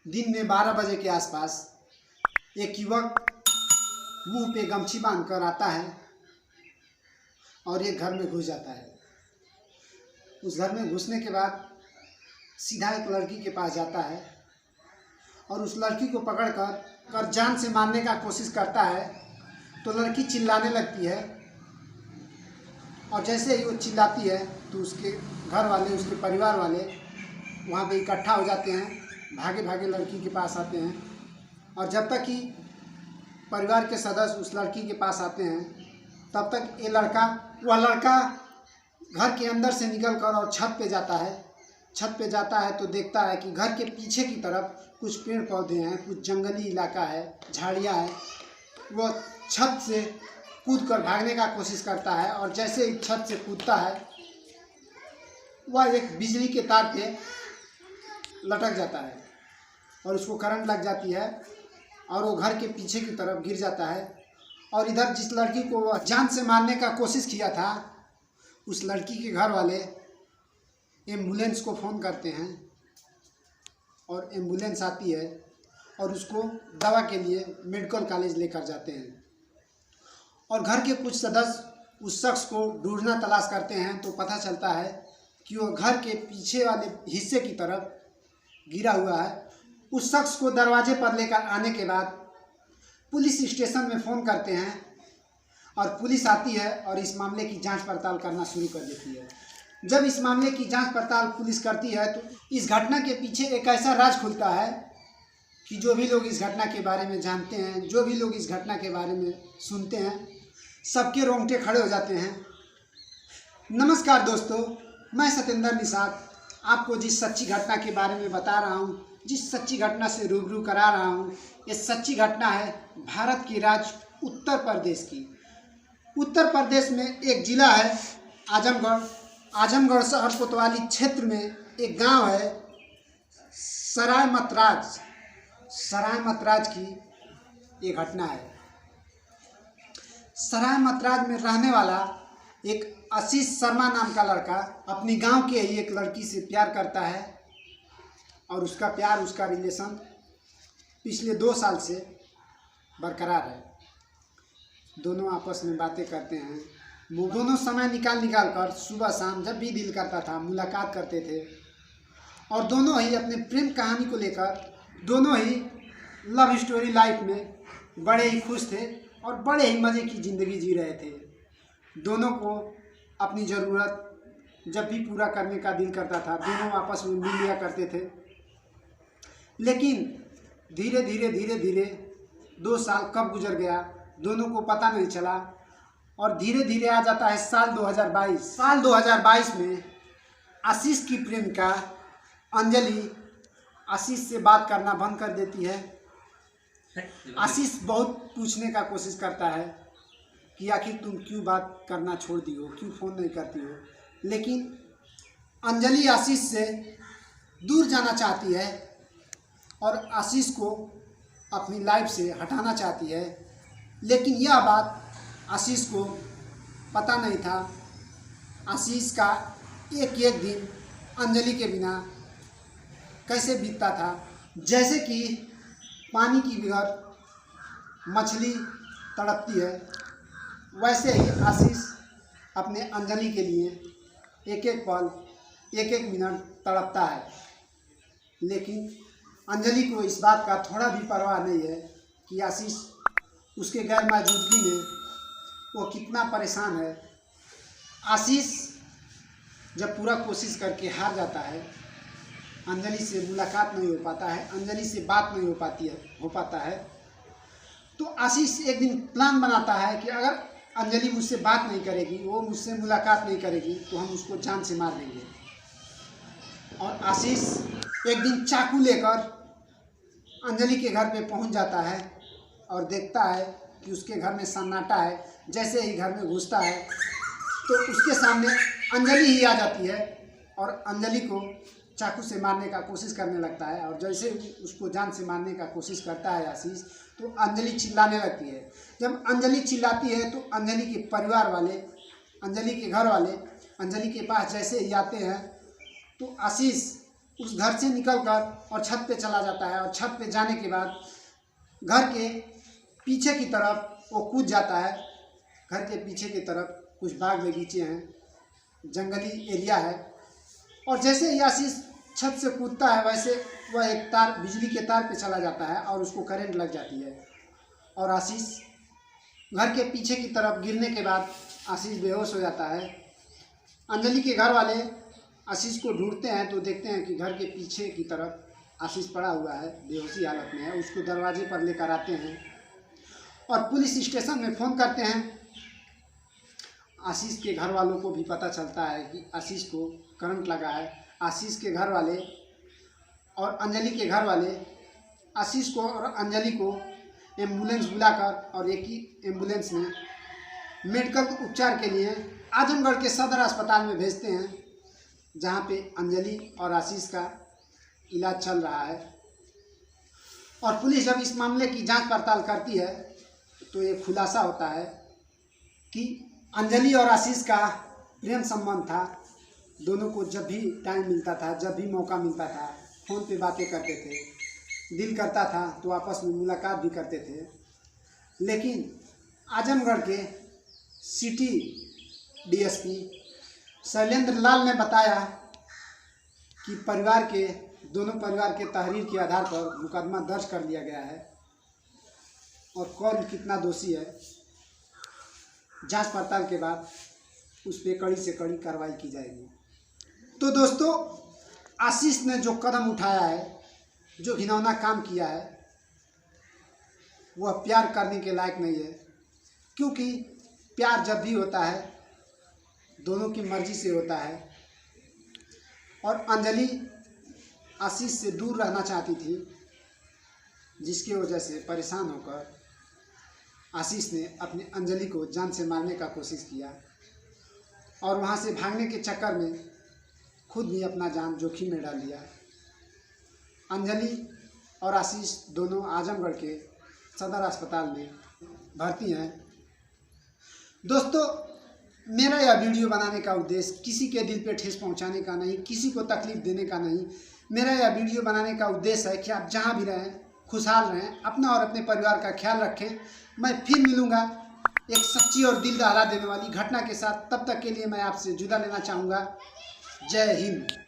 दिन में 12 बजे के आसपास एक युवक मुंह पे गमछी बांधकर आता है और एक घर में घुस जाता है। उस घर में घुसने के बाद सीधा एक लड़की के पास जाता है और उस लड़की को पकड़कर जान से मारने का कोशिश करता है। तो लड़की चिल्लाने लगती है और जैसे ही वो चिल्लाती है तो उसके घर वाले, उसके परिवार वाले वहाँ पे इकट्ठा हो जाते हैं, भागे भागे लड़की के पास आते हैं। और जब तक कि परिवार के सदस्य उस लड़की के पास आते हैं तब तक वह लड़का घर के अंदर से निकलकर और छत पे जाता है। छत पे जाता है तो देखता है कि घर के पीछे की तरफ कुछ पेड़ पौधे हैं, कुछ जंगली इलाका है, झाड़ियाँ हैं। वह छत से कूदकर भागने का कोशिश करता है और जैसे ही छत से कूदता है वह एक बिजली के तार पे लटक जाता है और उसको करंट लग जाती है और वो घर के पीछे की तरफ गिर जाता है। और इधर जिस लड़की को वह जान से मारने का कोशिश किया था उस लड़की के घर वाले एम्बुलेंस को फ़ोन करते हैं और एम्बुलेंस आती है और उसको दवा के लिए मेडिकल कॉलेज लेकर जाते हैं। और घर के कुछ सदस्य उस शख्स को ढूंढना तलाश करते हैं तो पता चलता है कि वो घर के पीछे वाले हिस्से की तरफ गिरा हुआ है। उस शख्स को दरवाजे पर लेकर आने के बाद पुलिस स्टेशन में फ़ोन करते हैं और पुलिस आती है और इस मामले की जांच पड़ताल करना शुरू कर देती है। जब इस मामले की जांच पड़ताल पुलिस करती है तो इस घटना के पीछे एक ऐसा राज खुलता है कि जो भी लोग इस घटना के बारे में जानते हैं, जो भी लोग इस घटना के बारे में सुनते हैं, सबके रोंगटे खड़े हो जाते हैं। नमस्कार दोस्तों, मैं सत्येंद्र निषाद आपको जिस सच्ची घटना के बारे में बता रहा हूँ, जिस सच्ची घटना से रूबरू करा रहा हूँ, ये सच्ची घटना है भारत की राज्य उत्तर प्रदेश की। उत्तर प्रदेश में एक ज़िला है आजमगढ़। आजमगढ़ शहर कोतवाली क्षेत्र में एक गांव है सराय मतराज की ये घटना है। सराय मतराज में रहने वाला एक आशीष शर्मा नाम का लड़का अपनी गांव के ही एक लड़की से प्यार करता है और उसका प्यार, उसका रिलेशन पिछले 2 साल से बरकरार है। दोनों आपस में बातें करते हैं। दोनों समय निकाल कर सुबह शाम जब भी दिल करता था मुलाकात करते थे और दोनों ही अपने प्रेम कहानी को लेकर, दोनों ही लव स्टोरी लाइफ में बड़े ही खुश थे और बड़े ही मज़े की ज़िंदगी जी रहे थे। दोनों को अपनी ज़रूरत जब भी पूरा करने का दिल करता था दोनों आपस में मिल लिया करते थे। लेकिन धीरे धीरे 2 साल कब गुजर गया दोनों को पता नहीं चला और धीरे धीरे आ जाता है साल 2022। साल 2022 में आशीष की प्रेमिका अंजलि आशीष से बात करना बंद कर देती है। आशीष बहुत पूछने का कोशिश करता है कि आखिर तुम क्यों बात करना छोड़ दी हो, क्यों फ़ोन नहीं करती हो। लेकिन अंजलि आशीष से दूर जाना चाहती है और आशीष को अपनी लाइफ से हटाना चाहती है। लेकिन यह बात आशीष को पता नहीं था। आशीष का एक दिन अंजलि के बिना कैसे बीतता था। जैसे कि पानी की बगैर मछली तड़पती है, वैसे ही आशीष अपने अंजलि के लिए एक पल, एक मिनट तड़पता है। लेकिन अंजलि को इस बात का थोड़ा भी परवाह नहीं है कि आशीष उसके गैर मौजूदगी में वो कितना परेशान है। आशीष जब पूरा कोशिश करके हार जाता है, अंजलि से मुलाकात नहीं हो पाता है, अंजलि से बात नहीं हो पाता है, तो आशीष एक दिन प्लान बनाता है कि अगर अंजलि मुझसे बात नहीं करेगी, वो मुझसे मुलाकात नहीं करेगी तो हम उसको जान से मार देंगे। और आशीष एक दिन चाकू लेकर अंजलि के घर पे पहुंच जाता है और देखता है कि उसके घर में सन्नाटा है। जैसे ही घर में घुसता है तो उसके सामने अंजलि ही आ जाती है और अंजलि को चाकू से मारने का कोशिश करने लगता है। और जैसे उसको जान से मारने का कोशिश करता है आशीष तो अंजलि चिल्लाने लगती है। जब अंजलि चिल्लाती है तो अंजलि के परिवार वाले, अंजलि के घर वाले अंजलि के पास जैसे ही आते हैं तो आशीष उस घर से निकलकर और छत पे चला जाता है और छत पे जाने के बाद घर के पीछे की तरफ वो कूद जाता है। घर के पीछे की तरफ कुछ बाग बगीचे हैं, जंगली एरिया है, और जैसे ही आशीष छत से कूदता है वैसे वह एक तार, बिजली के तार पे चला जाता है और उसको करंट लग जाती है और आशीष घर के पीछे की तरफ गिरने के बाद आशीष बेहोश हो जाता है। अंजलि के घर वाले आशीष को ढूंढते हैं तो देखते हैं कि घर के पीछे की तरफ आशीष पड़ा हुआ है, बेहोशी हालत में है। उसको दरवाजे पर लेकर आते हैं और पुलिस स्टेशन में फ़ोन करते हैं। आशीष के घर वालों को भी पता चलता है कि आशीष को करंट लगा है। आशीष के घर वाले और अंजलि के घर वाले आशीष को और अंजलि को एम्बुलेंस बुलाकर और एक ही एम्बुलेंस में मेडिकल उपचार के लिए आजमगढ़ के सदर अस्पताल में भेजते हैं, जहां पे अंजलि और आशीष का इलाज चल रहा है। और पुलिस जब इस मामले की जांच पड़ताल करती है तो ये खुलासा होता है कि अंजलि और आशीष का प्रेम संबंध था। दोनों को जब भी टाइम मिलता था, जब भी मौका मिलता था, फ़ोन पे बातें करते थे, दिल करता था तो आपस में मुलाकात भी करते थे। लेकिन आजमगढ़ के सिटी डीएसपी शैलेंद्र लाल ने बताया कि दोनों परिवार के तहरीर के आधार पर मुकदमा दर्ज कर लिया गया है और कौन कितना दोषी है जांच पड़ताल के बाद उस पर कड़ी से कड़ी कार्रवाई की जाएगी। तो दोस्तों, आशीष ने जो कदम उठाया है, जो घिनौना काम किया है, वह प्यार करने के लायक नहीं है, क्योंकि प्यार जब भी होता है दोनों की मर्जी से होता है। और अंजलि आशीष से दूर रहना चाहती थी, जिसकी वजह से परेशान होकर आशीष ने अपनी अंजलि को जान से मारने का कोशिश किया और वहां से भागने के चक्कर में खुद भी अपना जान जोखिम में डाल दिया। अंजलि और आशीष दोनों आजमगढ़ के सदर अस्पताल में भर्ती हैं। दोस्तों, मेरा यह वीडियो बनाने का उद्देश्य किसी के दिल पे ठेस पहुंचाने का नहीं, किसी को तकलीफ देने का नहीं। मेरा यह वीडियो बनाने का उद्देश्य है कि आप जहां भी रहें खुशहाल रहें, अपना और अपने परिवार का ख्याल रखें। मैं फिर मिलूंगा एक सच्ची और दिल दहला देने वाली घटना के साथ। तब तक के लिए मैं आपसे जुदा लेना चाहूँगा। जय हिंद।